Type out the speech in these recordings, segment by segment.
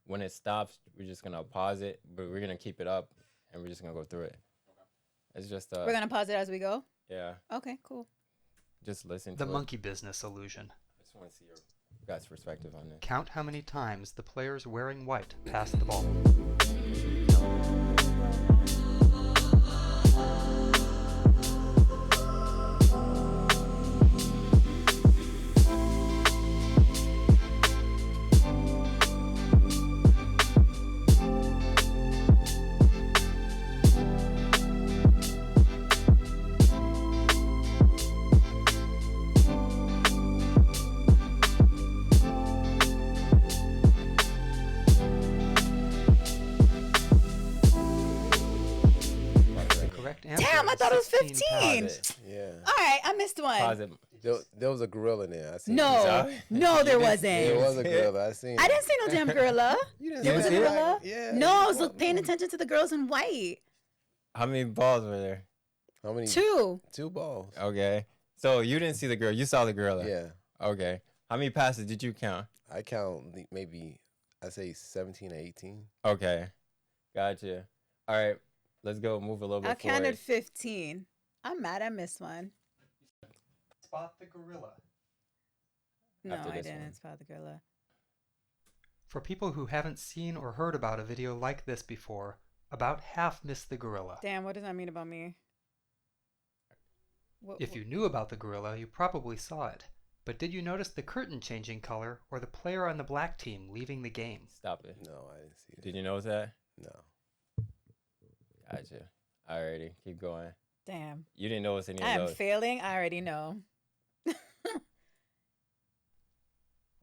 When it stops, we're just gonna pause it, but we're gonna keep it up, and we're just gonna go through it. It's just We're gonna pause it as we go. yeah, Okay, cool. just listen The to it. monkey business illusion. I just want to see your guys' perspective on it. Count how many times the players wearing white pass the ball. The correct answer Damn, I is thought it was 16 15. times. Pause it. Yeah. All right, I missed one. Pause it. There was a gorilla in there. I seen No, it. no, there wasn't. There was a gorilla. I seen it. I didn't see no damn gorilla. You didn't There see was a it? gorilla. Yeah. No, I was What? paying attention to the girls in white. How many balls were there? How many? 2. 2 balls. Okay. So you didn't see the girl. You saw the gorilla. Yeah. Okay. How many passes did you count? I count maybe, I say 17 or 18. Okay. Gotcha. All right. Let's go move a little bit I forward. counted 15. I'm mad I missed one. Spot the gorilla. No, After I this didn't one. spot the gorilla. For people who haven't seen or heard about a video like this before, about half missed the gorilla. Damn, what does that mean about me? If you knew about the gorilla, you probably saw it. But did you notice the curtain changing color or the player on the black team leaving the game? Stop it. No, I didn't see it. Did you notice that? No. Gotcha. Alrighty. Keep going. Damn. You didn't notice any I of am those. failing. I already know.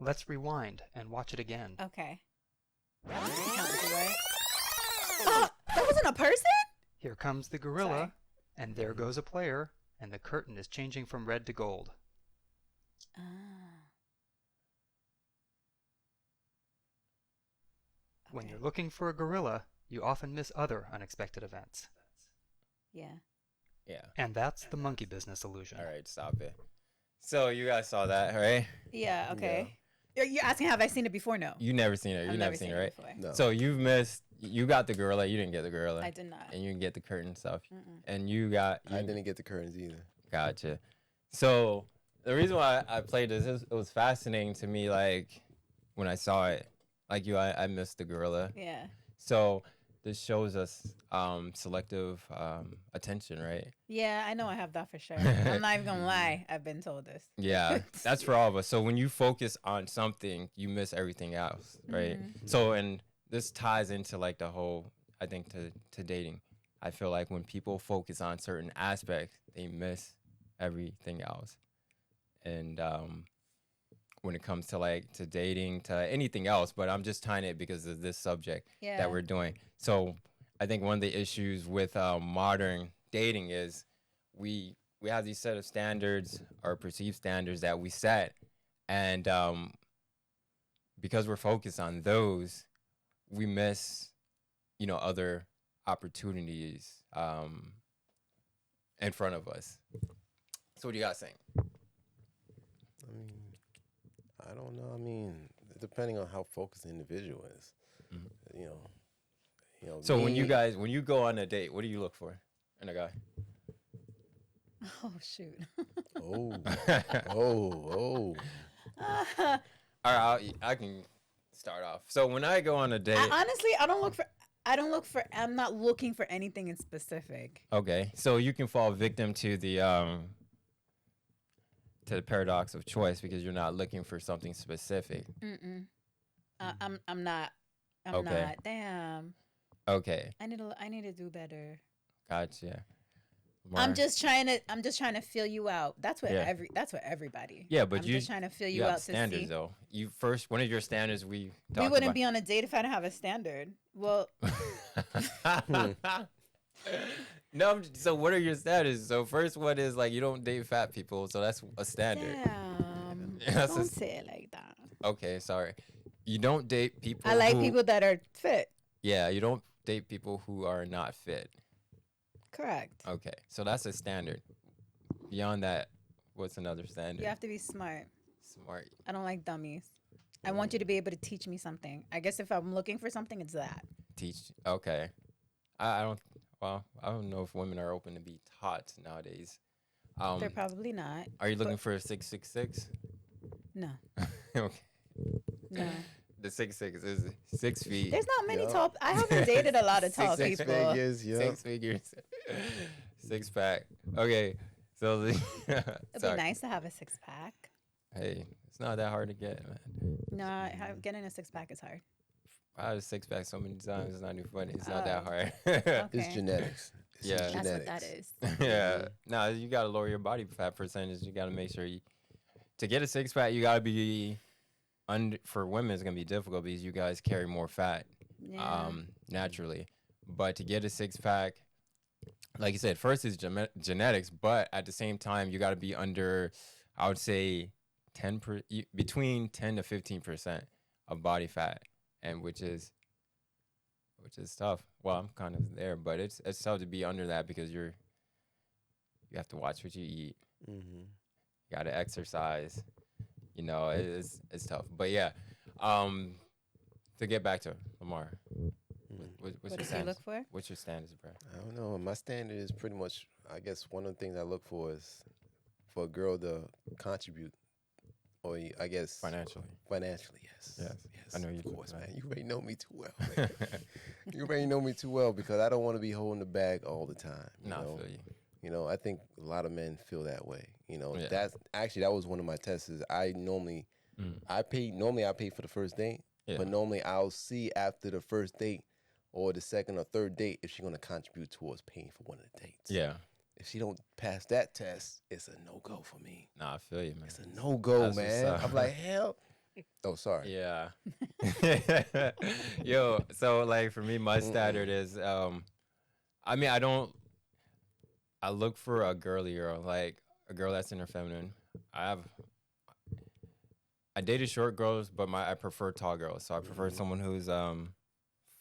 Let's rewind and watch it again. Okay. Oh, that wasn't a person? Here comes the gorilla, Sorry. and there goes a player, and the curtain is changing from red to gold. Ah. When Okay. you're looking for a gorilla, you often miss other unexpected events. Yeah. Yeah. And that's the monkey business illusion. All right. Stop it. So you guys saw that, right? Yeah, okay. You're asking, have I seen it before? No. You never seen it. You I've never seen it, right? before. No. So you've missed. You got the gorilla. You didn't get the gorilla. I did not. And you didn't get the curtain stuff. Mm-mm. And you got. I You didn't get the curtains either. Gotcha. So the reason why I played this is it was fascinating to me. Like when I saw it, like you, I missed the gorilla. Yeah. So this shows us selective attention, right? Yeah, I know I have that for sure. I'm not even gonna lie. I've been told this. Yeah, that's for all of us. So when you focus on something, you miss everything else, right? So and this ties into like the whole, I think to dating. I feel like when people focus on certain aspects, they miss everything else. And when it comes to like to dating, to anything else, but I'm just tying it because of this subject Yeah. that we're doing. So I think one of the issues with modern dating is we have these set of standards or perceived standards that we set, and because we're focused on those, we miss, other opportunities in front of us. So what do you guys think? I mean, I don't know. I mean, depending on how focused the individual is, you know. So when you me- when you go on a date, what do you look for in a guy? Oh shoot. Oh, oh. All right, I can start off. So when I go on a date, Honestly, I don't look for. I'm not looking for anything in specific. okay, so you can fall victim to the paradox of choice because you're not looking for something specific. Mm-mm. I'm not. I'm Okay. not. Damn. Okay, I need to do better. gotcha. I'm Mar- just trying to feel you out. That's what Yeah. That's what everybody. Yeah, but I'm you just trying to feel you you have out to standards see. though. You first, one of your standards we We talked wouldn't about. be on a date if I didn't have a standard. Well, No, so what are your standards? So first one is like you don't date fat people, so that's a standard. damn. That's a Don't s- say it like that. Okay, sorry. You don't date people. I like who- people that are fit. Yeah, you don't date people who are not fit. Correct. Okay, so that's a standard. Beyond that, what's another standard? You have to be smart. Smart. I don't like dummies. I want you to be able to teach me something. I guess if I'm looking for something, it's that. Teach. Okay. I don't. Well, I don't know if women are open to be taught nowadays. They're probably not. Are you looking but- for a 666? No, Okay. no. The 6'6" is 6 feet. There's not many Yup. tall. I haven't dated a lot of tall Six people. Figures, yeah. 6 figures. 6 pack. Okay. So the It'd sorry. be nice to have a 6-pack. Hey, it's not that hard to get, man. No, getting a 6-pack is hard. I had a 6-pack so many times. It's not even funny. It's not that Oh. hard. Okay. It's genetics. It's Yeah. That's genetics. what that is. Yeah. No, you got to lower your body fat percentage. You got to make sure to get a 6-pack, you got to be for women, it's going to be difficult because you guys carry more fat Yeah. naturally. But to get a 6-pack, like you said, first is genetics, but at the same time, you got to be under, I would say, between 10 to 15% of body fat, and which is tough. Well, I'm kind of there, but it's tough to be under that because you have to watch what you eat. Mm-hmm. You got to exercise. You know, it's tough. But yeah, to get back to Lamar, what's What your does he standards? look for? What's your standards, bro? I don't know. My standard is pretty much, I guess, one of the things I look for is for a girl to contribute, or I guess Financially. Financially, yes. Yes. Yes. I know you Of do, course, right? man. You already know me too well. Man. You already know me too well because I don't want to be holding the bag all the time. You Nah, know? I feel you. You know, I think a lot of men feel that way. You know, Yeah. that's actually that was one of my tests. Is I normally I pay for the first date, Yeah. but normally I'll see after the first date or the second or third date if she's gonna contribute towards paying for one of the dates. Yeah. If she don't pass that test, it's a no go for me. Nah, I feel you, man. It's a no go, That's what's man. up. I'm like, hell. Oh, sorry. Yeah. Yo, so like for me, my standard is I mean, I look for a girly girl, like a girl that's in her feminine. I dated short girls, but I prefer tall girls. So I prefer someone who's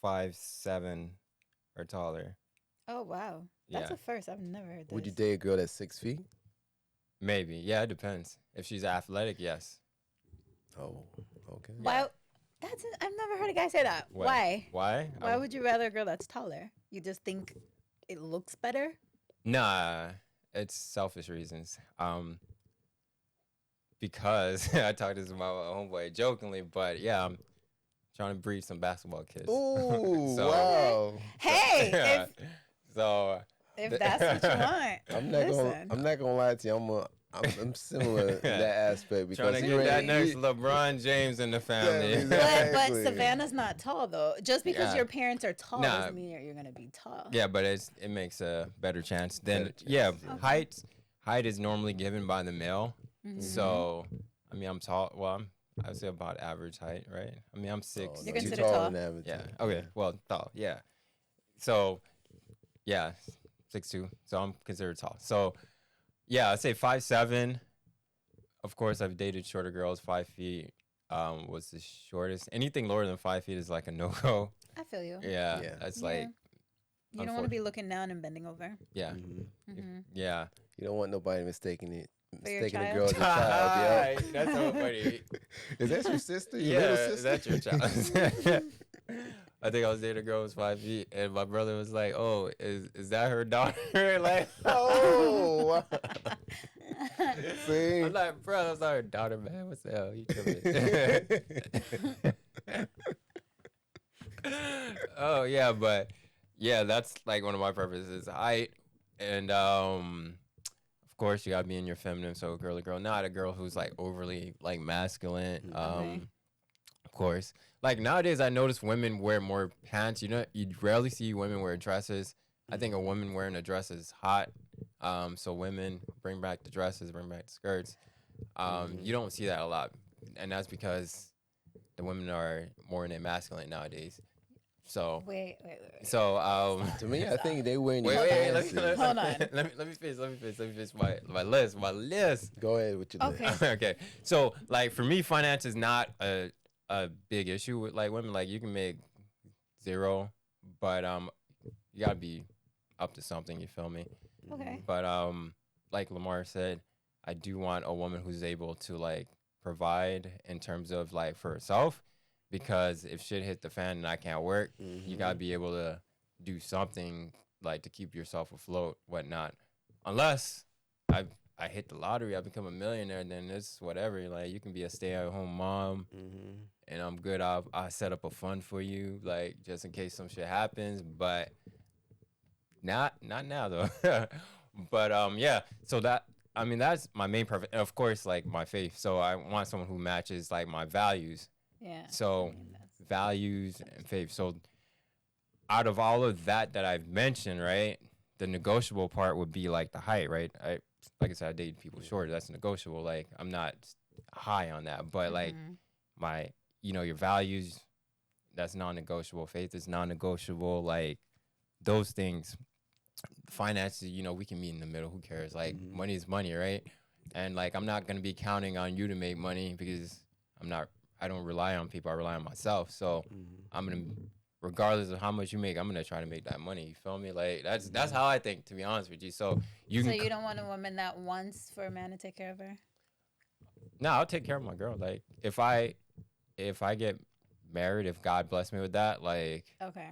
5'7" or taller. Oh wow, that's Yeah. a first. I've never heard this. Would you date a girl that's 6 feet? Maybe. Yeah, it depends. If she's athletic, yes. Oh, okay. Why? I've never heard a guy say that. Why? Why? Why would you rather a girl that's taller? You just think it looks better? Nah, it's selfish reasons. Because I talked this about my homeboy jokingly, but yeah, I'm trying to breed some basketball kids. Oh, So- wow. Hey, Yeah. So if that's what you want, listen. I'm not gonna lie to you. I'm similar in that aspect because trying to you get that ain't- next you- LeBron James in the family. Yeah, But exactly. Savannah's not tall though. Just because Yeah. your parents are tall Nah. doesn't mean you're gonna be tall. Yeah, but it makes a better chance. Then Better chance, yeah, yeah. height is normally given by the male. Mhm. So I mean, I'm tall. Well, I would say about average height, right? I mean, I'm 6. Oh, You're no, considered taller tall? than average. Yeah. Okay. Well, tall. Yeah. So, yeah, 6'2". So I'm considered tall. So, yeah, I'd say 5'7". Of course, I've dated shorter girls. 5 feet was the shortest. Anything lower than 5 feet is like a no go. I feel you. Yeah. Yeah. That's Yeah. like You don't want to be looking down and bending over. yeah, Mhm. Hmm yeah. You don't want nobody mistaking your a child? girl as a child. Yeah. That's so funny. Is that your sister? Your Yeah, little sister? that's your child. I think I was dating a girl who was 5 feet, and my brother was like, "Oh, is that her daughter?" Like, Oh, wow. See? I'm like, bro, that's not her daughter, man. What's the hell? You tripping? Oh yeah, but yeah, that's like one of my purposes, height, and of course you gotta be in your feminine. So a girly girl, not a girl who's like overly like masculine. Okay. Of course, like nowadays I notice women wear more pants. You know, you rarely see women wear dresses. I think a woman wearing a dress is hot. So women bring back the dresses, bring back the skirts. You don't see that a lot, and that's because the women are more in a masculine nowadays. So, Wait. To me, I think they wearing wait, your wait, pants. Hold on. let me finish my list. Go ahead with your Okay. list. Okay, so like for me, finance is not a big issue with like women. Like you can make 0, but you gotta be up to something. You feel me? Okay. But like Lamar said, I do want a woman who's able to like provide in terms of like for herself, because if shit hit the fan and I can't work, you gotta be able to do something like to keep yourself afloat, whatnot. Unless I hit the lottery, I become a millionaire, then it's whatever. Like you can be a stay-at-home mom, and I'm good. I set up a fund for you, like just in case some shit happens. But not now though. But yeah. So that I mean that's my main purpose. And of course, like my faith. So I want someone who matches like my values. Yeah. So I mean, that's- values and faith. So out of all of that I've mentioned, right, the negotiable part would be like the height, right? Like I said, I date people short. That's negotiable. Like I'm not high on that, but like my, your values, that's non-negotiable. Faith is non-negotiable. Like those things, finances, we can meet in the middle. Who cares? Like money is money, right? And like I'm not gonna be counting on you to make money because I don't rely on people. I rely on myself. So I'm gonna, regardless of how much you make, I'm gonna try to make that money. You feel me? Like that's how I think, to be honest with you. So you you don't want a woman that wants for a man to take care of her? No, I'll take care of my girl. Like if I get married, if God bless me with that, like Okay.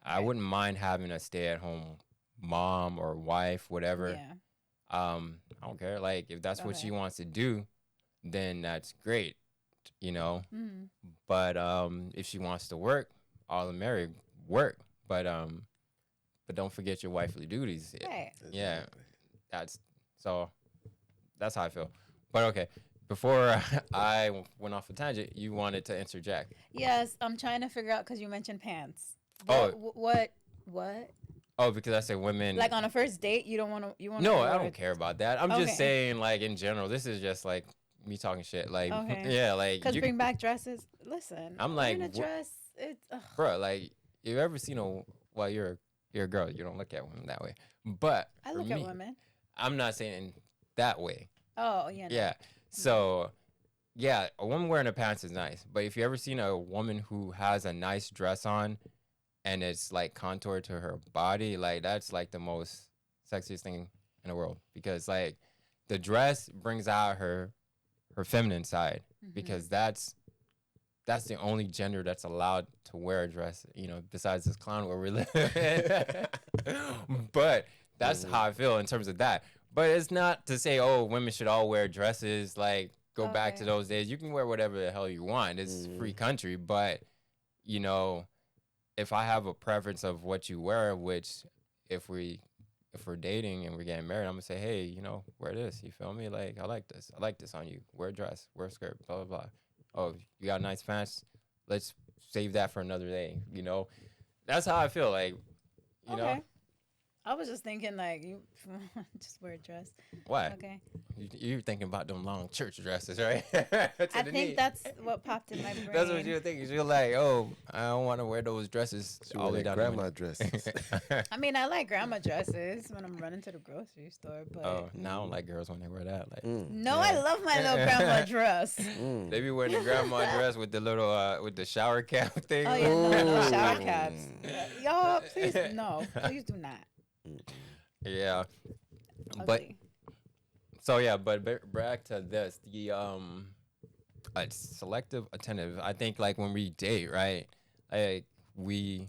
I wouldn't mind having a stay-at-home mom or wife, whatever. Yeah. I don't care. Like if that's what she wants to do, then that's great, But if she wants to work, all the married work. But don't forget your wifely duties. Right. Yeah. That's how I feel. But okay. Before I went off a tangent, you wanted to interject. Yes, I'm trying to figure out because you mentioned pants. Oh. What? Oh, because I said women. Like on a first date, you don't want to. You want No, I don't care about that. I'm Okay. just saying, like in general, this is just like me talking shit. Like, Okay. yeah, like Because bring back dresses. Listen, I'm like, in a dress. It's bro, like you ever seen well, you're a girl. You don't look at women that way. But I for look me, at women. I'm not saying in that way. Oh yeah. No. Yeah. So, yeah, a woman wearing a pants is nice. But if you ever seen a woman who has a nice dress on and it's like contoured to her body, like that's like the most sexiest thing in the world. Because like the dress brings out her feminine side. Because that's the only gender that's allowed to wear a dress, besides this clown where we live. But that's how I feel in terms of that. But it's not to say, oh, women should all wear dresses. Like, go back to those days. You can wear whatever the hell you want. It's free country. But, if I have a preference of what you wear, which if we're dating and we're getting married, I'm going to say, hey, wear this. You feel me? Like, I like this. I like this on you. Wear a dress. Wear a skirt. Blah, blah, blah. Oh, you got nice pants? Let's save that for another day. That's how I feel. Like, you know. I was just thinking like you just wear a dress. Why? Okay. You're thinking about them long church dresses, right? I think that's what popped in my brain. That's what you're thinking. You're like, oh, I don't want to wear those dresses all the way down. Grandma dresses. I mean, I like grandma dresses when I'm running to the grocery store, but Oh, no, I don't like girls when they wear that. Like, no, I love my little grandma dress. they be wearing the grandma dress with the little with the shower cap thing. Oh yeah, no shower caps. Y'all, please please do not. Yeah, but Ugly. so yeah, but back to this, the selective attentive. I think like when we date, right? Like we're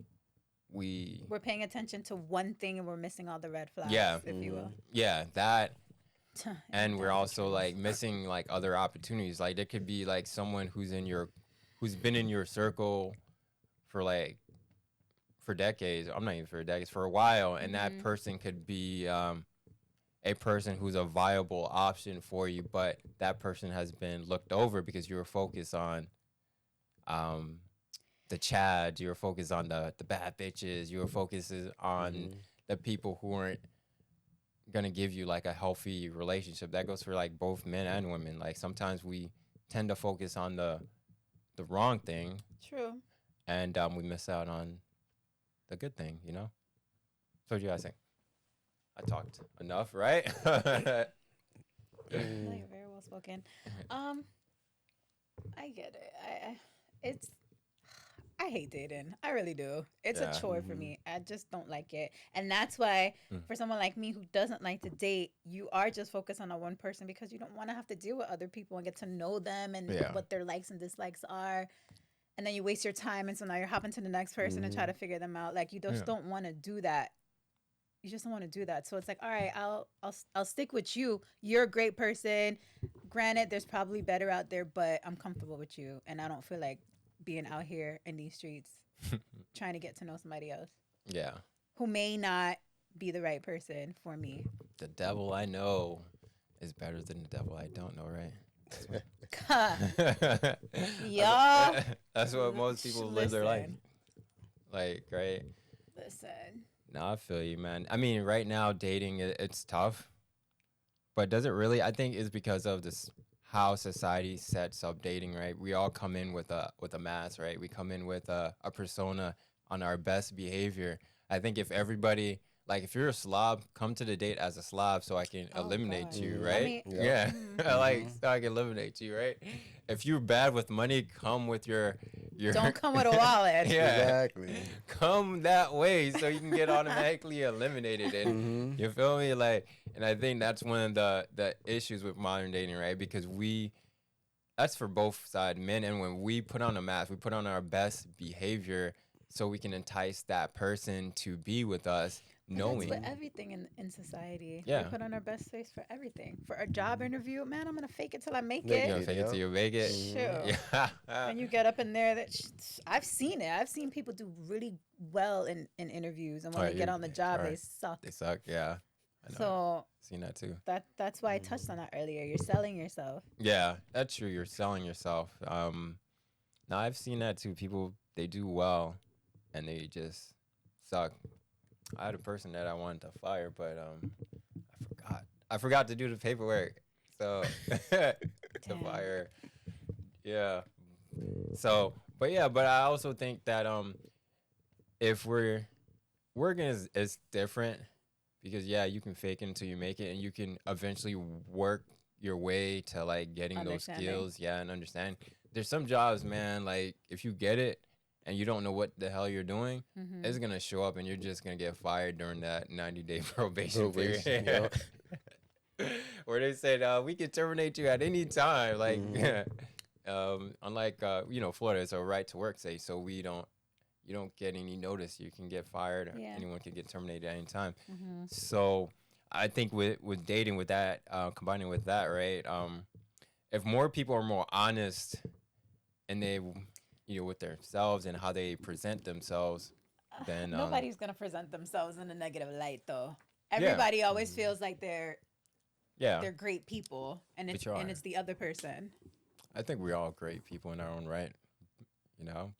paying attention to one thing and we're missing all the red flags, Yeah. if you will. yeah, that. And we're also like missing like other opportunities. Like there could be like someone who's been in your circle for decades. I'm not even for decades, for a while, and that person could be a person who's a viable option for you, but that person has been looked over because you were focused on the chads, you were focused on the bad bitches, you were focused on the people who weren't gonna give you like a healthy relationship. That goes for like both men and women. Like sometimes we tend to focus on the wrong thing, True. and we miss out on the good thing, So what do you guys think? I talked enough, right? No, you're very well spoken. I get it. I hate dating. I really do. It's Yeah. a chore for me. I just don't like it. And that's why for someone like me who doesn't like to date, you are just focused on that one person because you don't want to have to deal with other people and get to know them and Yeah. what their likes and dislikes are. And then you waste your time and so now you're hopping to the next person and try to figure them out. Like you just Yeah. don't want to do that. You just don't want to do that. So it's like, all right, I'll stick with you. You're a great person. Granted, there's probably better out there, but I'm comfortable with you and I don't feel like being out here in these streets trying to get to know somebody else Yeah. who may not be the right person for me. The devil I know is better than the devil I don't know, right? Y'all, That's what most people live their life. listen. Like, right? Listen. No, I feel you, man. I mean, right now dating it's tough, but does it really? I think it's because of this how society sets up dating, right? We all come in with a mask, right? We come in with a persona on our best behavior. I think if everybody like if you're a slob, come to the date as a slob so I can Oh, eliminate God. you, I right? mean- yeah. Like so I can eliminate you, right? If you're bad with money, come with your Don't come with a wallet. Yeah. Exactly. Come that way so you can get automatically eliminated and you feel me, like, and I think that's one of the issues with modern dating, right? Because that's for both sides, men and when we put on a mask, we put on our best behavior so we can entice that person to be with us, But knowing that's with everything in society. Yeah. We put on our best face for everything. For a job interview, man, I'm gonna fake it till I make Make it. you know, fake it till you make it. Sure. Yeah. When you get up in there, I've seen it. I've seen people do really well in interviews, and when Oh, they get you- on the job, right. they suck. They suck, yeah. I know. So Seen that too. that's why I touched on that earlier. You're selling yourself. Yeah, that's true. You're selling yourself. Now I've seen that too. People they do well, and they just suck. I had a person that I wanted to fire, but I forgot to do the paperwork, so to Damn. fire. Yeah. So, but I also think that if working is different because you can fake it until you make it, and you can eventually work your way to like getting those Understanding. skills, and understand. There's some jobs, man, like if you get it and you don't know what the hell you're doing, Mhm. it's gonna show up and you're just gonna get fired during that 90-day probation Probation, period. Where they said we can terminate you at any time. Like unlike Florida, it's a right to work state, so you don't get any notice. You can get fired. Yeah. Anyone can get terminated at any time. Mhm. So I think with dating, with that, combining with that, right? If more people are more honest and they, with themselves and how they present themselves, then Nobody's gonna present themselves in a negative light, though. Everybody always feels like they're great people, and But you are. it's the other person. I think we're all great people in our own right,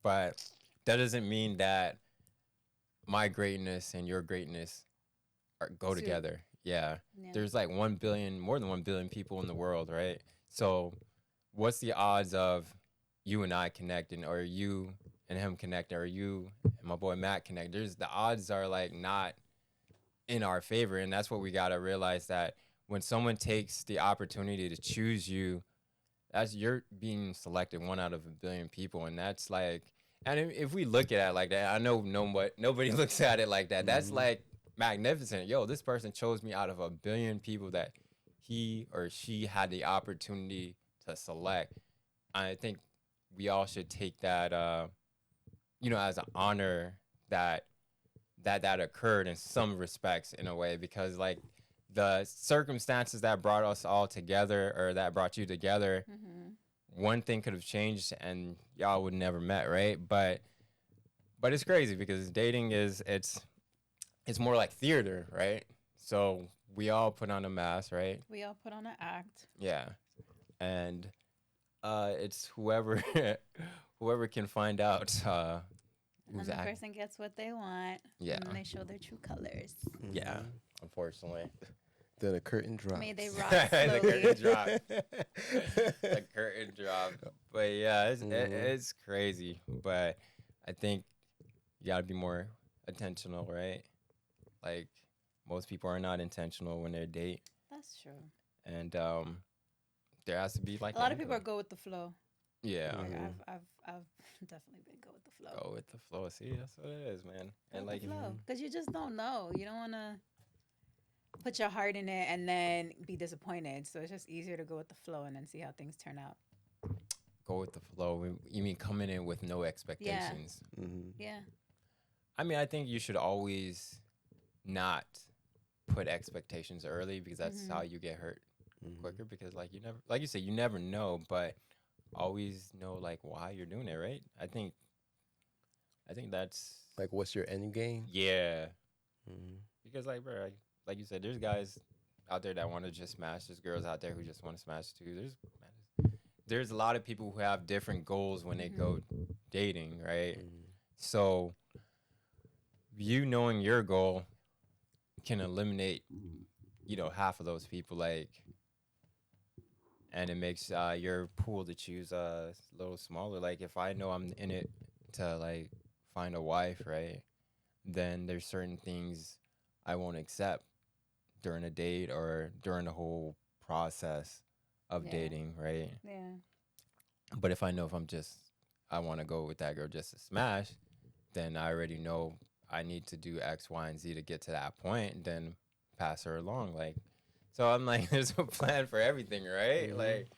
but that doesn't mean that my greatness and your greatness go Suit. together. Yeah. Yeah. There's like more than 1 billion people in the world, right? So what's the odds of you and I connecting, or you and him connecting, or you and my boy Matt connect? The odds are like not in our favor. And that's what we got to realize, that when someone takes the opportunity to choose you, you're being selected 1 out of 1 billion people. And that's like, and if we look at it like that, I know nobody looks at it like that. That's like magnificent. Yo, this person chose me out of 1 billion people that he or she had the opportunity to select. I think we all should take that, as an honor that occurred in some respects, in a way, because like the circumstances that brought us all together, or that brought you together, one thing could have changed and y'all would never met, right? But it's crazy because dating it's more like theater, right? So we all put on a mask, right? We all put on an act. Yeah. And it's whoever can find out And who's the acting. person gets what they want. Yeah. And then they show their true colors. Yeah, unfortunately. Then a curtain drops. May they rot The slowly. curtain drop. The curtain drop. But yeah, it's crazy. But I think you gotta be more intentional, right? Like most people are not intentional when they date, That's true. and there has to be like A lot of people are go with the flow. Yeah. Like Mhm. I've definitely been go with the flow. Go with the flow. See, that's what it is, man. Go And with like, the flow, because you just don't know. You don't want to put your heart in it and then be disappointed. So it's just easier to go with the flow and then see how things turn out. go with the flow. You mean coming in with no expectations? Mhm. Yeah. I mean, I think you should always not put expectations early because that's Mhm. how you get hurt Mhm. quicker. Because like you never, like you say, you never know, but always know like why you're doing it, right? I think that's Like, what's your end game? yeah. Mhm. Because like, bro, like you said, there's guys out there that want to just smash. There's girls out there who just want to smash too. There's a lot of people who have different goals when they go dating, right? Mhm. So you knowing your goal can eliminate, half of those people, like, and it makes your pool to choose a little smaller. Like if I know I'm in it to like find a wife, right? Then there's certain things I won't accept during a date or during the whole process of Yeah. dating, right? Yeah. But if I know if I want to go with that girl just to smash, then I already know I need to do X, Y, and Z to get to that point, then pass her along. Like, so I'm like, there's a plan for everything, right? Mhm. Like,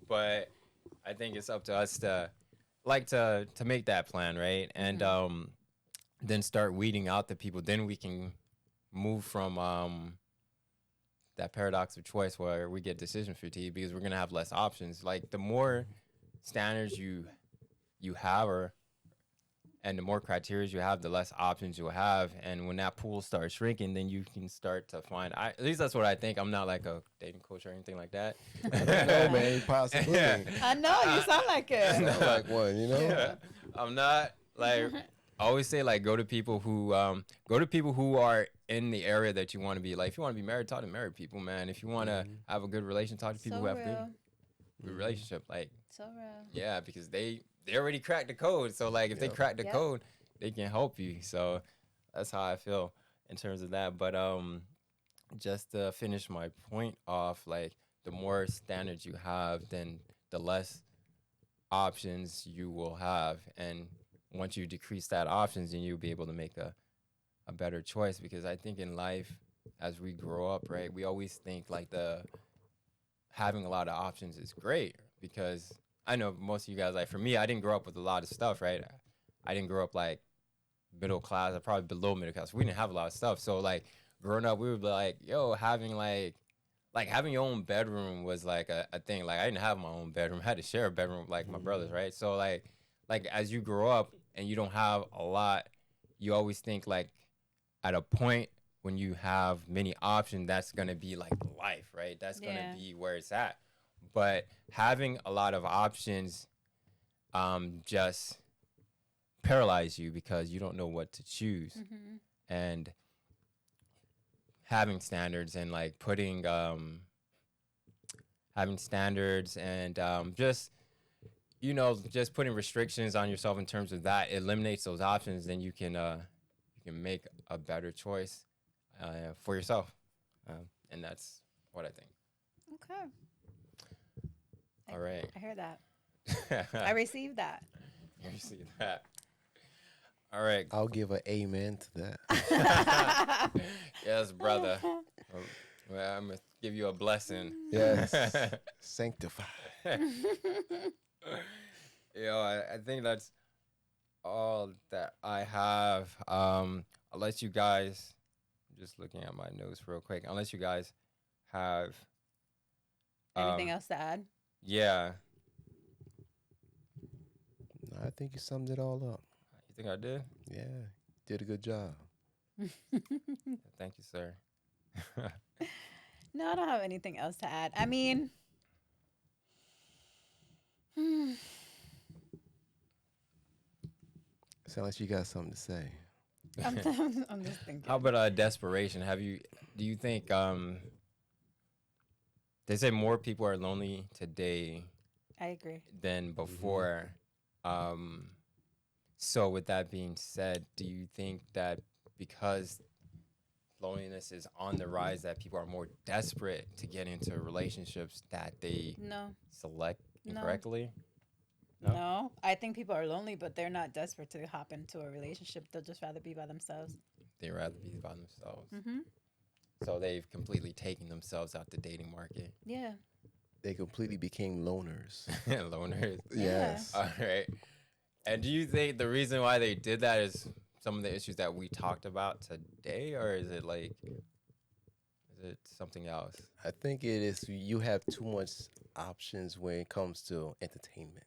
but I think it's up to us to like to make that plan, right? And then start weeding out the people. Then we can move from that paradox of choice where we get decision fatigue because we're gonna have less options. Like the more standards you have or and the more criteria you have, the less options you'll have. And when that pool starts shrinking, then you can start to find. At least that's what I think. I'm not like a dating coach or anything like that. No, man, possibility. I know you sound like it. Sound like one, you know? Yeah. I'm not like. I always say like go to people who are in the area that you want to be. Like if you want to be married, talk to married people, man. If you want to have a good relation, talk to people So who have real. good relationship. Like So real. yeah, because they already cracked the code. So like if they Yep. crack the Yep. code, they can help you. So that's how I feel in terms of that. But just to finish my point off, like the more standards you have, then the less options you will have. And once you decrease that options, then you'll be able to make a better choice. Because I think in life, as we grow up, right, we always think like the having a lot of options is great because I know most of you guys, like for me, I didn't grow up with a lot of stuff, right? I didn't grow up like middle class, or probably below middle class. We didn't have a lot of stuff. So like growing up, we would be like, yo, having having your own bedroom was like a thing. Like I didn't have my own bedroom. I had to share a bedroom with like my brothers, right? So like as you grow up and you don't have a lot, you always think like at a point when you have many options, that's gonna be like life, right? That's Yeah. gonna be where it's at. But having a lot of options just paralyze you because you don't know what to choose. Mm-hmm. And having standards and like putting having standards and just putting restrictions on yourself in terms of that eliminates those options, then you can make a better choice for yourself, and that's what I think. Okay. All right. I hear that. I received that. You see that. All right. I'll give an amen to that. Yes, brother. Well, I'm gonna give you a blessing. Yes. Sanctified. I think that's all that I have. Unless you guys, just looking at my notes real quick. Unless you guys have Anything else to add? Yeah. No, I think you summed it all up. You think I did? Yeah, did a good job. Thank you, sir. No, I don't have anything else to add. I mean, Sound like you got something to say. I'm just thinking. How about desperation? Do you think they say more people are lonely today I agree. than before. So with that being said, do you think that because loneliness is on the rise, that people are more desperate to get into relationships that they No, select No. incorrectly? No? No, I think people are lonely, but they're not desperate to hop into a relationship. They'll just rather be by themselves. They rather be by themselves. Mm-hmm. So they've completely taken themselves out the dating market. Yeah. They completely became loners. Loners. Yes. All right. And do you think the reason why they did that is some of the issues that we talked about today, or is it something else? I think it is you have too much options when it comes to entertainment.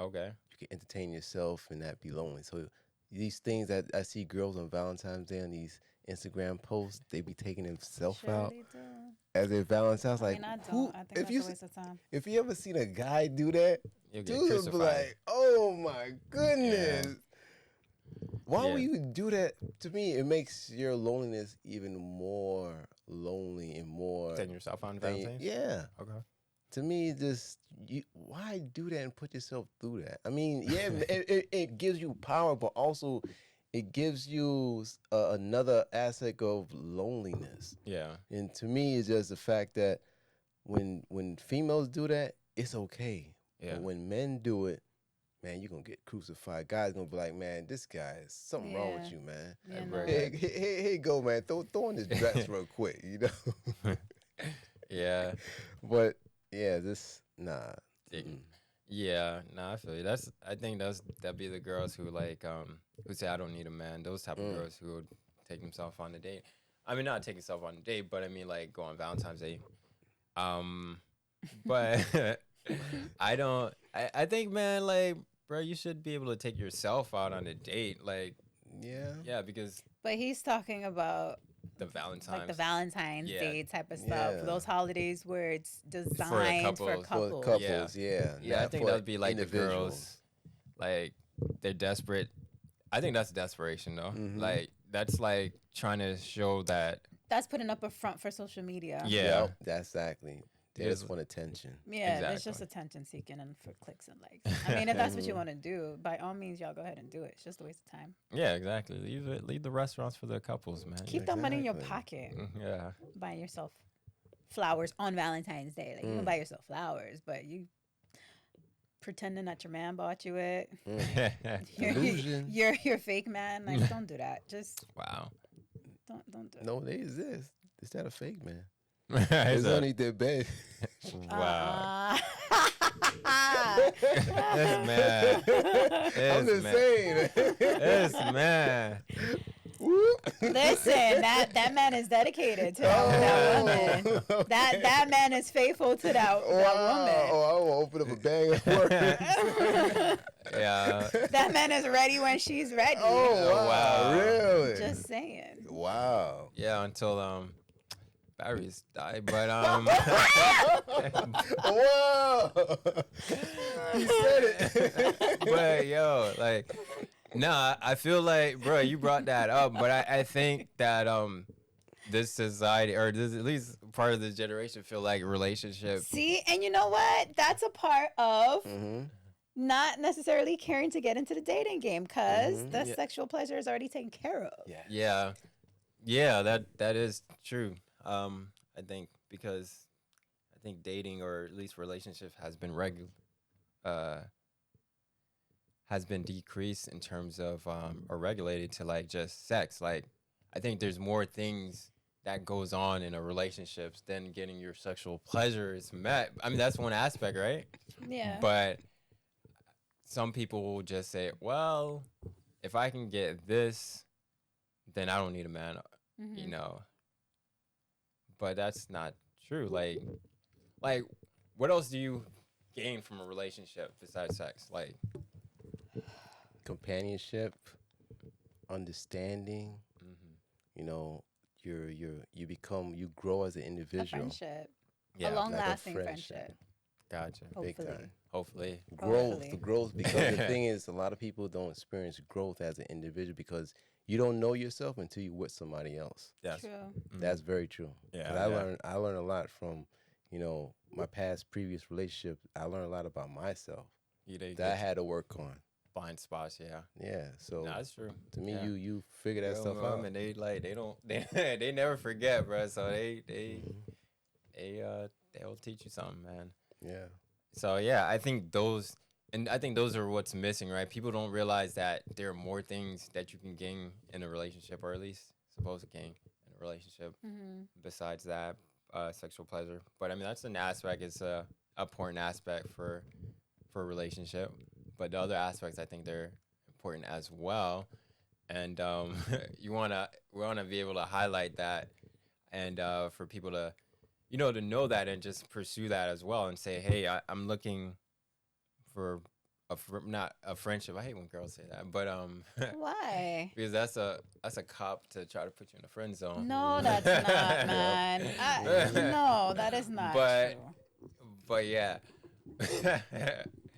Okay. You can entertain yourself and not be lonely. So these things that I see girls on Valentine's Day on these Instagram posts, they be taking themselves out Surely do. as their Valentine's. I Like, mean, I don't. who? I think If that's you a waste of time. if you ever seen a guy do that, You'll get dude would be crucified. like, "Oh my goodness." Why Yeah. would you do that? To me, it makes your loneliness even more lonely and more. Setting yourself on than- Valentine's? yeah. Okay. To me, just why do that and put yourself through that? I mean, yeah, it gives you power, but also it gives you another aspect of loneliness. Yeah. And to me, it's just the fact that when females do that, it's okay. Yeah. But when men do it, man, you're gonna get crucified. Guys gonna be like, man, this guy is something wrong with Yeah. you, man. Yeah, Hey, no. bro. Hey, go, man. Throw on this dress real quick, you know. Yeah. But yeah, nah. Yeah. Mm-mm. Yeah, nah, I feel you. I think that'd be the girls who who say I don't need a man. Those type of girls who would take themselves on a date. I mean, not take themselves on a date, but I mean like go on Valentine's Day. But I don't. I think, man, like, bro, you should be able to take yourself out on a date, like, Yeah. yeah, because But he's talking about the Valentine's. like the Valentine's Yeah. Day type of stuff. Yeah. Those holidays where it's designed for couples. couples. For couples, yeah. Yeah, I not think for that'd be like the individuals. girls, like they're desperate. I think that's desperation, though. Mhm. Like that's like trying to show that. That's putting up a front for social media. Yeah, Yep, that's exactly. They There's- just want attention. Yeah, it's just Exactly. attention seeking and for clicks and likes. I mean, if that's what you want to do, by all means, y'all go ahead and do it. It's just a waste of time. yeah, exactly. Leave the restaurants for the couples, man. Keep that money in your Exactly. pocket. Yeah, Buying yourself flowers on Valentine's Day. Like you can buy yourself flowers, but you pretending that your man bought you it. Delusion. You're fake man. Like don't do that. Just wow. don't do it. No, they exist. Is that a fake man? It's It's a- only their bed. wow. That's This man. I'm This just man. saying. This man. Whoop. Listen, that man is dedicated to that woman. Oh. That man is faithful to that woman. Oh, I want to open up a bag of words. Yeah. That man is ready when she's ready. Oh, wow. wow. Really? Just saying. Wow. Yeah, until batteries die. But Whoa. He said it. but yo, like, nah, I feel like, bro, you brought that up, but I think that this society, or this, at least part of this generation, feel like relationships. See, and you know what? That's a part of Mhm. not necessarily caring to get into the dating game because the Yeah. sexual pleasure is already taken care of. Yeah, that is true. I think because I think dating or at least relationship has been has been decreased in terms of or regulated to like just sex. Like I think there's more things that goes on in a relationship than getting your sexual pleasure is met. I mean that's one aspect, right? Yeah. But some people will just say, well, if I can get this, then I don't need a man, Mhm. you know. But that's not true. Like what else do you gain from a relationship besides sex? Like, Companionship, understanding. mhm. You know, you grow as an A individual. friendship. Yeah, A long like a lasting friendship. friendship. gotcha. Big Hopefully. time. Hopefully. Growth, Hopefully. growth. Because the thing is, a lot of people don't experience growth as an individual because you don't know yourself until you're with somebody else. Yes. True. Mhm. That's very true. Yeah, And I yeah. learned a lot from, my past previous relationship. I learned a lot about myself They that I get had to work on. blind spots, yeah. Yeah. So No, that's true. to me, Yeah. you figure that Real stuff mom, out. and they don't they never forget, bro. So they'll teach you something, man. Yeah. So yeah, I think those and I think those are what's missing, right? People don't realize that there are more things that you can gain in a relationship, or at least supposed to gain in a relationship besides that sexual pleasure. But I mean, that's an aspect. It's a important aspect for a relationship. But the other aspects, I think they're important as well. And we wanna be able to highlight that, and for people to, to know that and just pursue that as well, and say, hey, I'm looking for not a friendship. I hate when girls say that, but Why? because that's a cop to try to put you in the friend zone. No, that's not, man. No, that is not But- true. But yeah.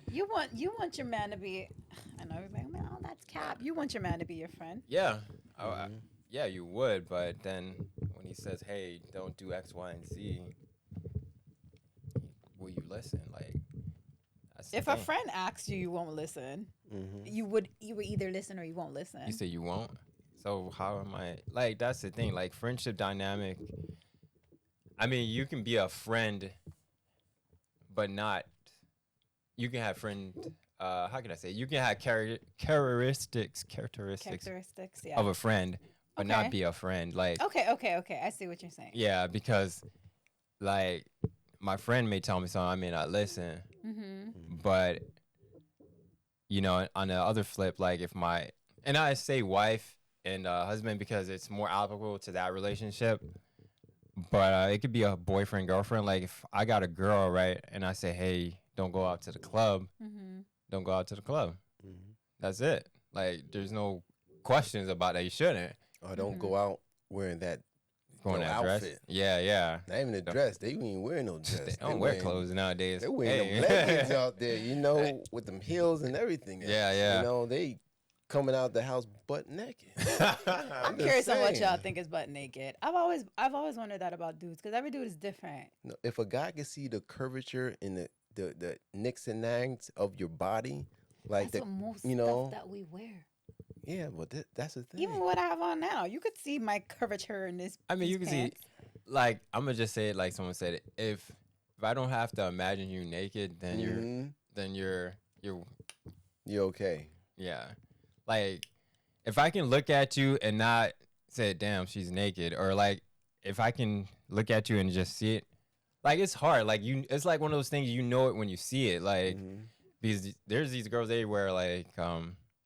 You want your man to be. I know everybody. Man, oh, that's cap. You want your man to be your friend. Yeah. Yeah, you would, but then when he says, "Hey, don't do X, Y, and Z," will you listen? Like, that's the If a thing. friend asks you, you won't listen. Mm-hmm. You would either listen or you won't listen. You say you won't. So how am I? Like, that's the thing. Like, friendship dynamic. I mean, you can be a friend, but not. You can have friend. How can I say? You can have characteristics Characteristics, yeah. of a friend, but Okay. not be a friend. Like, Okay. I see what you're saying. yeah, because like my friend may tell me something, I may not listen, Mm-hmm. but on the other flip, like and I say wife and husband because it's more applicable to that relationship, but it could be a boyfriend girlfriend. Like if I got a girl, right, and I say, hey, don't go out to the club, Mm-hmm. don't go out to the club. Mm-hmm. That's it. Like there's no questions about that. You shouldn't Or don't Mhm. go out wearing that go in no that dress. outfit. Yeah. Not even a dress. They ain't wearing no dress. They don't wear clothes nowadays. They're wearing Hey. them leggings out there, with them heels and everything. else. Yeah. They coming out the house butt naked. I'm just curious on what y'all saying. think is butt naked. I've always wondered that about dudes because every dude is different. No, if a guy can see the curvature and the nicks and nags of your body, like That's the, what most you know, stuff that we wear. yeah, but that's the thing. Even what I have on now, you could see my curvature in this. I mean, these you can pants. see, like, I'm gonna just say it like someone said it. If I don't have to imagine you naked, then you're You're okay. yeah. Like, if I can look at you and not say, "Damn, she's naked," or like, if I can look at you and just see it, like it's hard. Like it's like one of those things you know it when you see it. Like because there's these girls everywhere. Like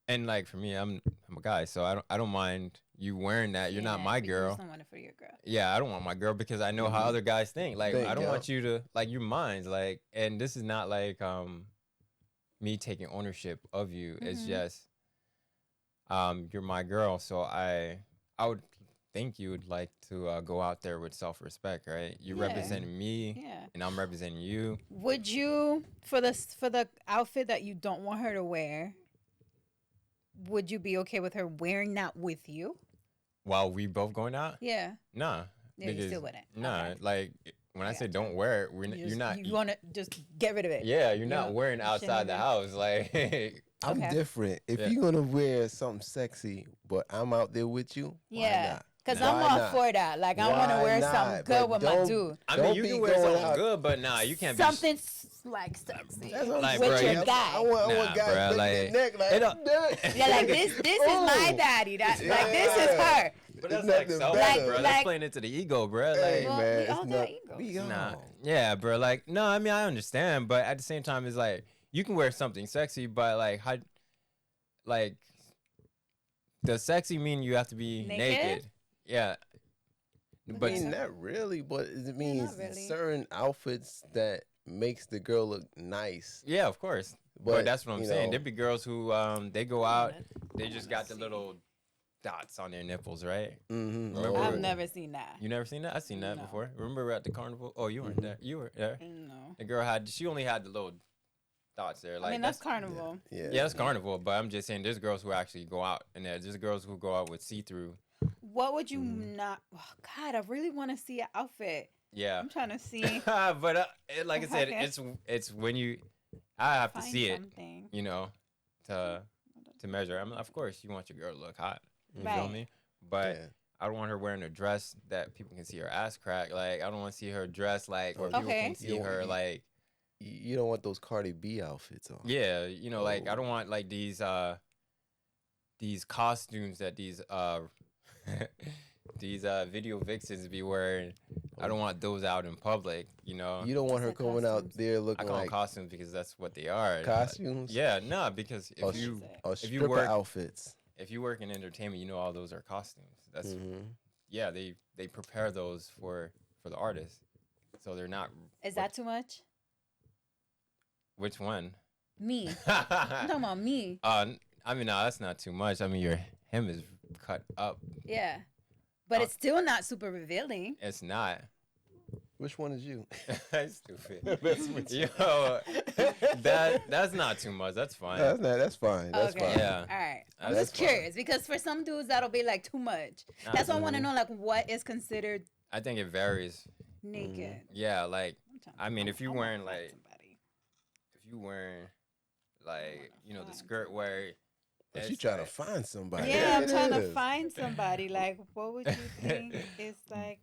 and like for me, I'm a guy, so I don't mind you wearing that. You're not Yeah, my but you girl. just don't want it for your girl. Yeah, I don't want my girl because I know how other guys think. Like I don't yeah. want you to like you're mine. Like, and this is not like me taking ownership of you. It's Mhm. just you're my girl. So I would think you would like to go out there with self-respect, right? You're Yeah. representing me, Yeah. and I'm representing you. Would you for the outfit that you don't want her to wear? Would you be okay with her wearing that with you? While we both going out, Yeah. nah. Yeah, you because- still wouldn't. Nah, Okay. like when I I say gotcha. don't wear it, you're not. You want to just get rid of it. Yeah, you're not Yeah, wearing you outside the shouldn't house. Like, I'm Okay. different. If Yeah. you're gonna wear something sexy, but I'm out there with you, why Yeah. not? Because Nah. I'm Why all not? for that. Like I want to Why wear not? something But good with my don't- dude. I mean, Don't you be can wear going something out- good, but nah, you can't be. Something like sexy. That's what I'm Like, with bro, your you- guy. I want Nah, guys bruh, breaking like, their neck like it don't- that. Yeah, like this is my Oh. daddy. Like this is Yeah. her. But There's that's like nothing selfish, better. bro. Like- That's playing into the ego, bro. Hey, Like, Well, man, we it's all got not. egos. We all. nah, yeah, bro. Like, no, I mean, I understand, but at the same time, it's like you can wear something sexy, but like, how, like, does sexy mean you have to be Naked? naked? Yeah, I but mean, not really, but it means really. certain outfits that makes the girl look nice. yeah, of course. But, But that's what I'm you saying. know, There be girls who they go out, they just got the little dots on their nipples, right? mhm. Remember- I've Oh. never seen that. You never seen that? I've seen that No. before. Remember we were at the carnival? Oh, you weren't there. You were there. No. The girl she only had the little dots there. Like I mean, that's carnival. Yeah. yeah, that's carnival. But I'm just saying, there's girls who actually go out, and there's girls who go out with see-through. What would you Mm-hmm. not? Oh, God, I really want to see an outfit. Yeah, I'm trying to see. but like I said, Okay. it's when I have to find see it, something. you know, to measure. I mean, of course, you want your girl to look hot. You feel Right. me? But Yeah. I don't want her wearing a dress that people can see her ass crack. Like I don't want to see her dress like, or people Okay. can see You- her like. You don't want those Cardi B outfits on. Yeah, you know, like I Oh. don't want like these costumes that these video vixens be wearing. I don't want those out in public, you know. You don't want Just her like coming out costumes. there I looking call them like costumes because that's what they are. Like, costumes. yeah, no, because Or, if you or if you stripper work outfits. if you work in entertainment, you know all those are costumes. That's Mhm. yeah, they prepare those for the artist, so they're not. Is that too much? Which one? Me. I'm talking about me. I mean, no, that's not too much. I mean, your hem is cut up. Yeah. But it's still not super revealing. It's not. Which one is you? Stupid. That's what you- Yo, that's not too much. That's fine. That's fine. That's Okay. fine. Yeah. All right. I'm That's just fine. curious because for some dudes that'll be like too much. Nah, That's why I want to Mhm. know like what is considered I think it varies. naked. Yeah, like I'm trying- I mean, if you I wanna wearing, find like- somebody. if you wearing like you know the find skirt where. But it's you trying to like- find somebody. Yeah, I'm It trying to is. find somebody. Like, what would you think is like?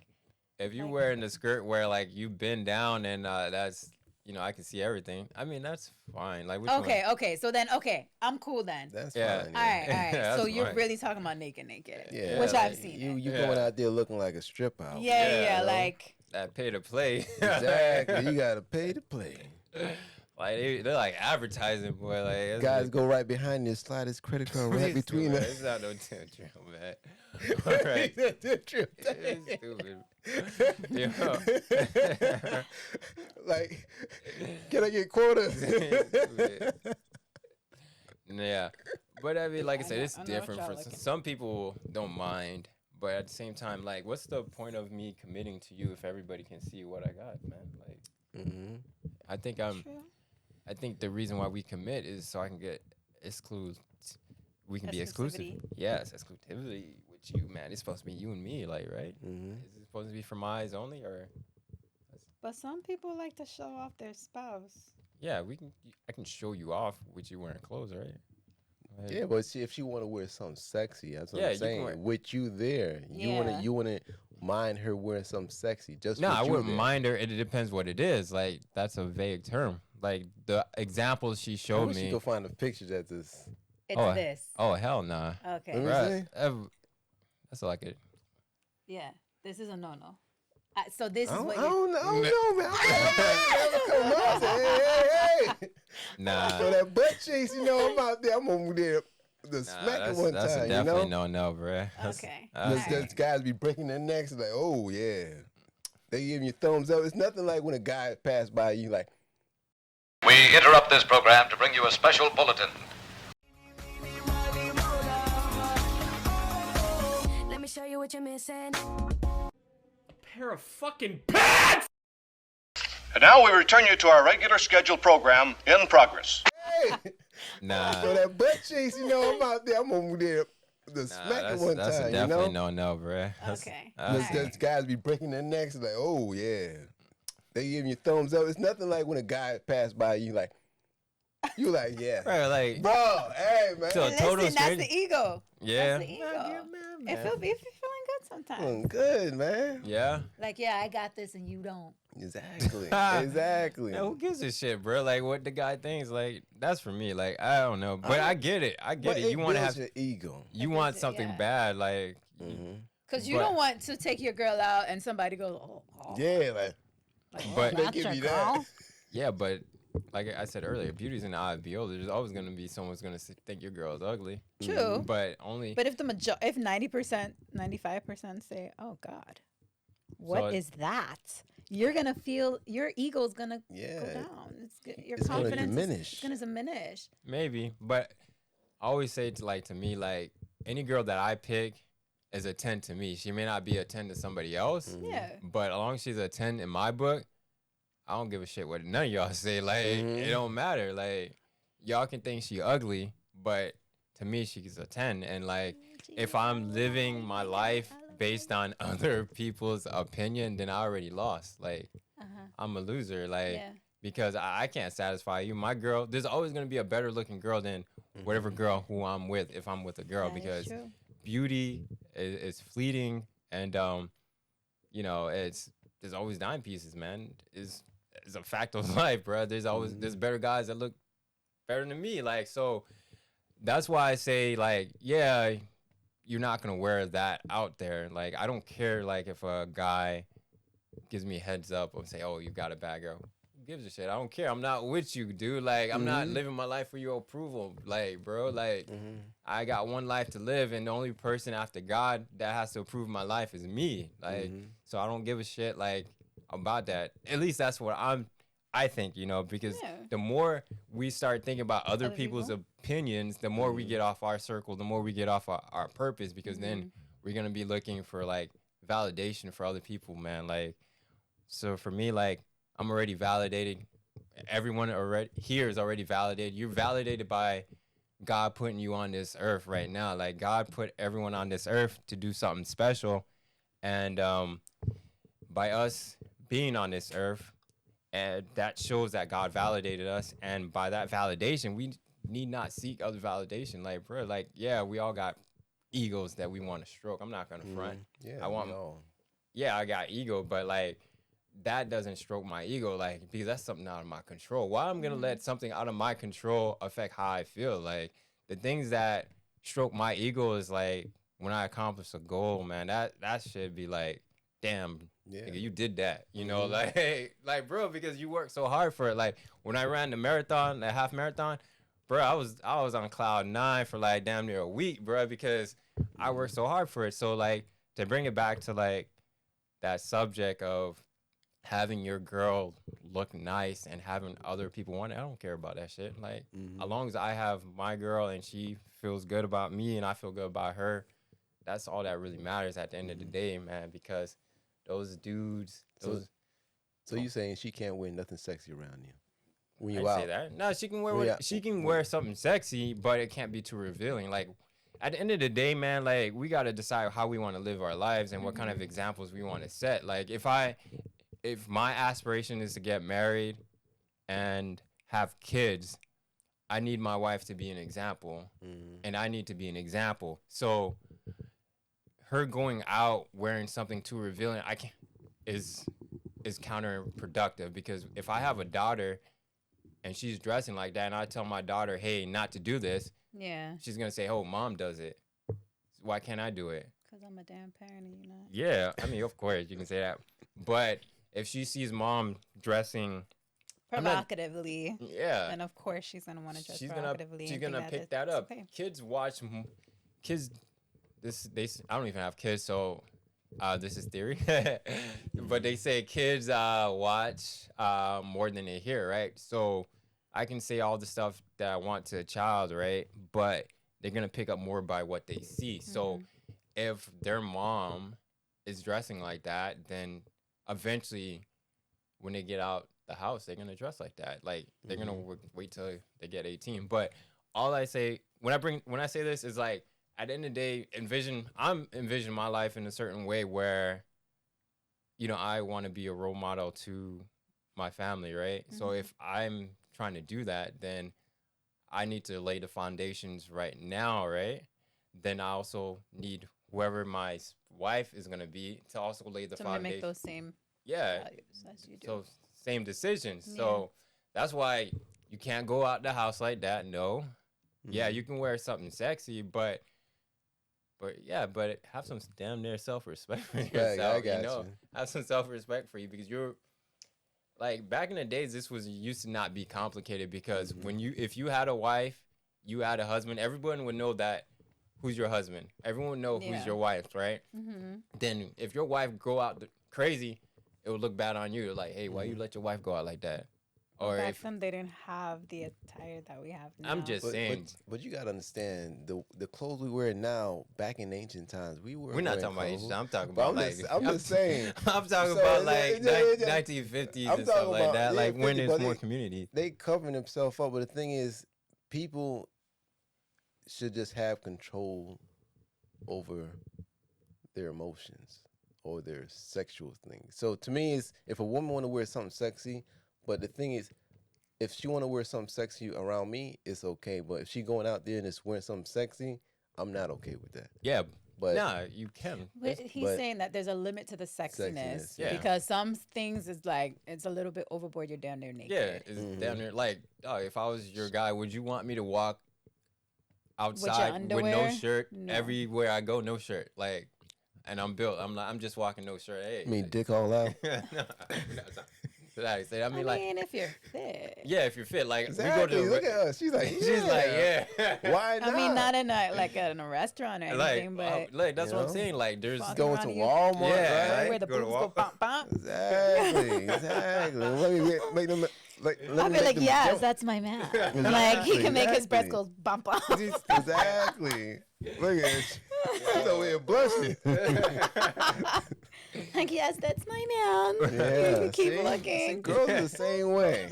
If you like- wearing the skirt where like you bend down and that's you know I can see everything. I mean that's fine. Like which Okay, okay. So then, okay, I'm cool then. That's Yeah. fine. All right, all right. Yeah, so that's you're fine. really talking about naked, Yeah, which like, I've seen. You it. you Yeah. going out there looking like a stripper. Outfit. Yeah, Yeah, yeah, you know? like That pay to play. Exactly. You gotta pay to play. Like they're like advertising, boy. Like it's Guys like- go right behind you, slide his credit card right It's between stupid. us. It's not no drill, man. All right. It's stupid. Yo. Like, can I get quotas? Yeah, but I mean, like I said, know- it's I know what different y'all for looking for. some people. Don't mind, but at the same time, like, what's the point of me committing to you if everybody can see what I got, man? Like, hmm I think True. I think the reason why we commit is so I can get exclusive. We can be exclusive. Exclusivity. Yes, exclusivity with you, man. It's supposed to be you and me, like, right? hmm Is it supposed to be for my eyes only, or? But some people like to show off their spouse. Yeah, we can. I can show you off with you wearing clothes, right? Go ahead. Yeah, but see, if she want to wear something sexy, that's what Yeah, I'm you can saying. wear- With you there, Yeah. you wanna mind her wearing something sexy. Just No, with I you wouldn't there. mind her. It depends what it is. Like that's a vague term. Like the examples she I showed wish you me. could find the pictures at this. It's Oh, this. Oh hell nah. Okay. Let me Bruh, see. that's like it. Yeah. This is a no-no. So this I is don't, what I you. don't know, man. I never come out. Say, hey. Nah. So that butt chase, you know, I'm out there. I'm over there the Nah, smack it one that's time, a you definitely know. no, bruh. That's- Okay. that's- Alright. Those guys be breaking their necks like, oh yeah. They give you thumbs up. It's nothing like when a guy pass by you like, We interrupt this program to bring you a special bulletin. Let me show you what you're missing. Pair of fucking pants! And now we return you to our regular scheduled program in progress. hey. Nah. So that butt chase, you know, I'm out there. I'm over there the Nah, smack it that's, one that's a time, you definitely know. no, bruh. That's- Okay. that's- Those guys be breaking their necks like, oh yeah. They give you thumbs up. It's nothing like when a guy pass by you like, you like, yeah. Bruh, like Bro, hey man. So- Listen, total that's stranger. the ego. yeah, That's the ego. It feel be feeling good sometimes. Feeling good, man. yeah. Like, yeah, I got this and you don't. Exactly. Exactly. Man, who gives a shit, bro? Like what the guy thinks, like that's for me. Like I don't know, but I get it. I get But it. You want to builds have, your ego. you It want builds it, something yeah. bad, like hmm Because you But- don't want to take your girl out and somebody goes, oh, Yeah, like But- they that's give your you girl. that. yeah, but like I said earlier, beauty's in the eye of the beholder. There's always gonna be someone's gonna think your girl's ugly, True. but only But if if 90%, 95% say, "Oh God, what is it- that?" You're gonna feel your ego's gonna go Yeah. down. It's good. Your It's gonna confidence diminish. is gonna diminish. maybe. But I always say to me, like any girl that I pick is a 10 to me. She may not be a 10 to somebody else, Yeah. but as long as she's a 10 in my book, I don't give a shit what none of y'all say. Like it don't matter. Like y'all can think she ugly, but to me she's a 10. And like if I'm living my life based on other people's opinion, then I already lost. Like Uh-huh. I'm a loser. Like Yeah. because I can't satisfy you. My girl, there's always gonna be a better looking girl than whatever girl who I'm with if I'm with a girl, That is because true. beauty is fleeting, and you know, there's always dime pieces, man. Is it's a fact of life, bro. There's always there's better guys that look better than me. Like, so that's why I say, like, yeah, you're not gonna wear that out there. Like, I don't care, like, if a guy gives me a heads up and say, oh, you got a bad girl. Who gives a shit? I don't care. I'm not with you, dude. Like, I'm not living my life for your approval. Like, bro, like, I got one life to live, and the only person after God that has to approve my life is me. Like, so I don't give a shit, like, about that. At least that's what I think, you know, because the more we start thinking about other people's opinions, the more we get off our circle, the more we get off our purpose, because then we're going to be looking for, like, validation for other people, man. Like, so for me, like, I'm already validated. Everyone already here is already validated. You're validated by God putting you on this earth right now. Like, God put everyone on this earth to do something special. And by us being on this earth, and that shows that God validated us. And by that validation, we need not seek other validation. Like, bro, like, yeah, we all got egos that we want to stroke. I'm not going to front. Yeah, I want, yeah, I got ego, but, like, that doesn't stroke my ego, like, because that's something out of my control. Why I'm going to let something out of my control affect how I feel? Like, the things that stroke my ego is, like, when I accomplish a goal, man, that should be like, damn, nigga, you did that, you know, like, bro, because you worked so hard for it. Like, when I ran the marathon, the half marathon, bro, I was on cloud 9 for, like, damn near a week, bro, because I worked so hard for it. So, like, to bring it back to, like, that subject of having your girl look nice and having other people want it, I don't care about that shit. Like, as long as I have my girl and she feels good about me and I feel good about her, that's all that really matters at the end of the day, man, because those dudes, So you saying she can't wear nothing sexy around you when I you out? say that. No, she can wear When you she can wear something sexy, but it can't be too revealing. Like, at the end of the day, man, like, we got to decide how we want to live our lives and what kind of examples we want to set. Like, if my aspiration is to get married and have kids, I need my wife to be an example, and I need to be an example. So her going out wearing something too revealing, is counterproductive, because if I have a daughter and she's dressing like that and I tell my daughter, hey, not to do this, she's gonna say, oh, mom does it, why can't I do it? Because I'm a damn parent and you're not. Yeah, I mean, of course you can say that, but if she sees mom dressing provocatively, and of course she's gonna want to dress she's provocatively. she's gonna pick that up. Okay. Kids watch kids. I don't even have kids, so this is theory, but they say kids watch more than they hear, right? So I can say all the stuff that I want to a child, right? But they're gonna pick up more by what they see. So if their mom is dressing like that, then eventually, when they get out the house, they're gonna dress like that. Like, they're gonna wait till they get 18. But all I say when I say this is, like, at the end of the day, I'm envisioning my life in a certain way where, you know, I want to be a role model to my family, right? So if I'm trying to do that, then I need to lay the foundations right now, right? Then I also need whoever my wife is gonna be to also lay the foundation. To mimic those same values as you do. So same decisions. So that's why you can't go out the house like that. No. Yeah, you can wear something sexy, but have some damn near self-respect for yourself. I got you. Have some self-respect for you, because you're, like, back in the days, this used to not be complicated, because if you had a wife, you had a husband, everyone would know that who's your husband. Everyone would know who's your wife, right? Then if your wife go out crazy, it would look bad on you. Like, hey, why you let your wife go out like that? Or back then they didn't have the attire that we have now. I'm just saying. But you gotta understand the clothes we wear now. Back in ancient times, we're not talking about ancient. I'm talking about I'm just saying. I'm talking about, like, 1950s and stuff like that. Like, when there's more community. They covering themselves up, but the thing is, people should just have control over their emotions or their sexual things. So to me, is if a woman want to wear something sexy, but the thing is, if she want to wear something sexy around me, it's okay. But if she going out there and it's wearing something sexy, I'm not okay with that. Yeah, but Nah, you can. But he's but- saying that there's a limit to the sexiness, Sexiness, yeah. because some things is like it's a little bit overboard. You're down there naked. Yeah, it's down there. Like, if I was your guy, would you want me to walk outside with no underwear? shirt No. everywhere I go? No shirt, like, and I'm built. I'm just walking no shirt. Hey, I mean, dick all out. no, that's not what I say. I I mean, mean, like, if you're fit. yeah, if you're fit, like, Exactly. we go Look to. at her. She's like, She's like, yeah. Why not? I mean, not in a like in a restaurant or like, anything, but like that's You what I'm know? saying. Like, there's Fuck. Going around to you. Walmart, Yeah, right? where the Go to boobs go Walmart. bump bump. Exactly. Let me make them. Like, let I'll me be make like, them yes, jump. that's my man. Like he can make his breast Exactly. go bump bump. Exactly. Look at it. She's over here blushing. Like, yes, that's my man. Yeah. Keep see? looking. See, girls are the same way.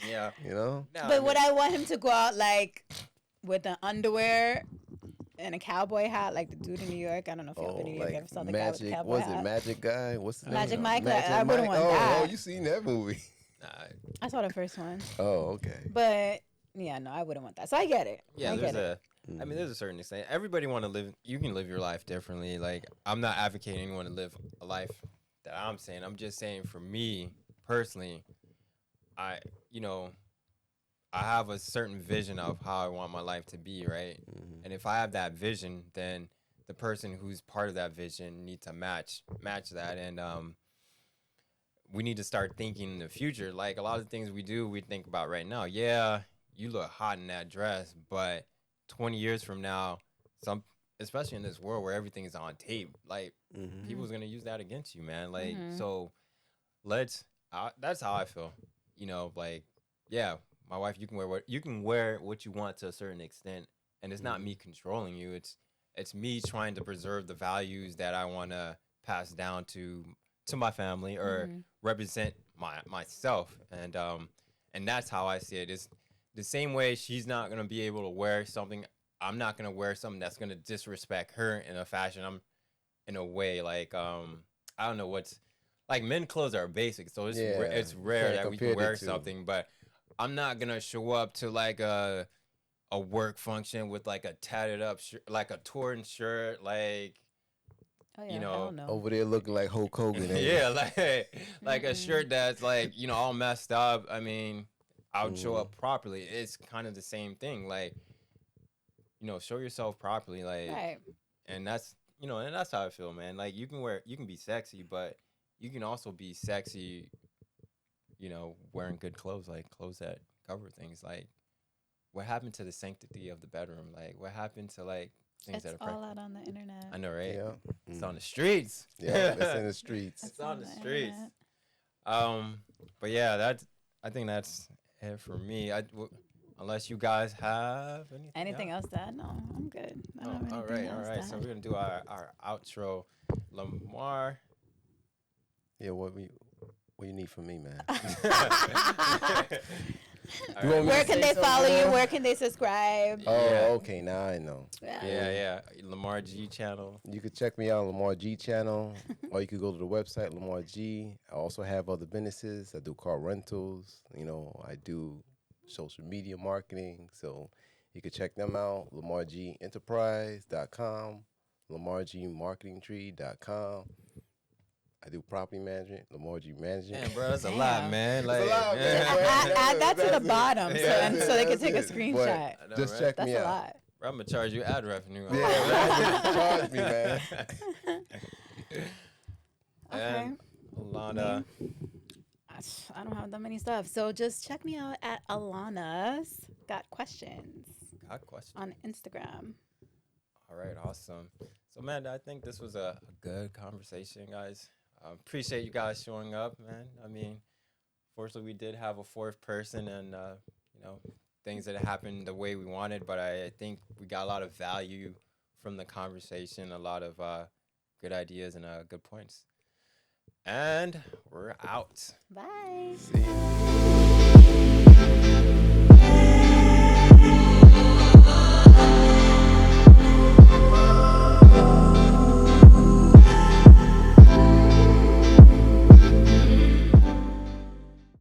yeah. You know. Nah, But would I want him to go out like with the underwear and a cowboy hat, like the dude in New York? I don't know if y'all been to New York. You ever saw the guy with the Magic. cowboy Was hat? it Magic Guy? What's the Magic name? Mike? I wouldn't want Oh, that. oh, you seen that movie? Nah, I saw the first one, Oh, okay. but yeah, no, I wouldn't want that. So I get it. yeah, I there's get it. I mean, there's a certain extent. Everybody want to live. You can live your life differently. Like, I'm not advocating anyone to live a life that I'm saying. I'm just saying, for me personally, I have a certain vision of how I want my life to be, right? And if I have that vision, then the person who's part of that vision needs to match that, and we need to start thinking in the future. Like, a lot of things we do, we think about right now. Yeah, you look hot in that dress, but 20 years from now, especially in this world where everything is on tape, like, people's gonna use that against you, man. Like, so that's how I feel. Like, yeah, my wife, you can wear what you want to a certain extent, and it's not me controlling you. It's me trying to preserve the values that I want to pass down to my family or represent myself, and that's how I see it. It's the same way she's not gonna be able to wear something. I'm not gonna wear something that's gonna disrespect her in a fashion. I'm in a way like I don't know what's like, men clothes are basic, so it's rare Can't that we compare can the wear two. something. But I'm not gonna show up to like a work function with like a tatted up like a torn shirt, like Oh yeah, you know, hell no. Over there looking like Hulk Hogan. ain't yeah, like a shirt that's like all messed up. I mean, I would show up properly. It's kind of the same thing, like show yourself properly, like, Right. and that's and that's how I feel, man. Like, you can be sexy, but you can also be sexy, wearing good clothes, like clothes that cover things. Like, what happened to the sanctity of the bedroom? Like, what happened to like things It's that are all out on the internet. I know, right? Yeah. It's on the streets. Yeah, it's in the streets. It's on the the streets. internet. But yeah, I think that's it for me. Unless you guys have Anything else to add? No, I'm good. I don't have all anything right. else to So add. we're gonna do our outro. Lamar. Yeah, what you need from me, man? All You want me Where to can say they something follow you? now? Where can they subscribe? Oh, Yeah. okay. Now I know. Yeah. Lamar G channel. You could check me out on Lamar G channel, or you could go to the website Lamar G. I also have other businesses. I do car rentals. I do social media marketing. So you could check them out. LamarGEnterprise.com, LamarGMarketingTree.com. I do property management, Lamar G Management. Damn, bro, that's a lot, Damn. man. It's Like, a lot, man. Add that to the That's it. bottom, Yeah. so they can That's take a it. screenshot. I know, Just right? check That's me a out. lot. Bro, I'm gonna charge you ad revenue. Yeah, man. Charge me, man. And Alana. I don't have that many stuff. So just check me out at Alana's Got Questions Got questions. on Instagram. All right, awesome. So, man, I think this was a good conversation, guys. Appreciate you guys showing up, man. I mean, fortunately, we did have a fourth person, and things that happened the way we wanted. But I think we got a lot of value from the conversation, a lot of good ideas and good points. And we're out. Bye. See ya.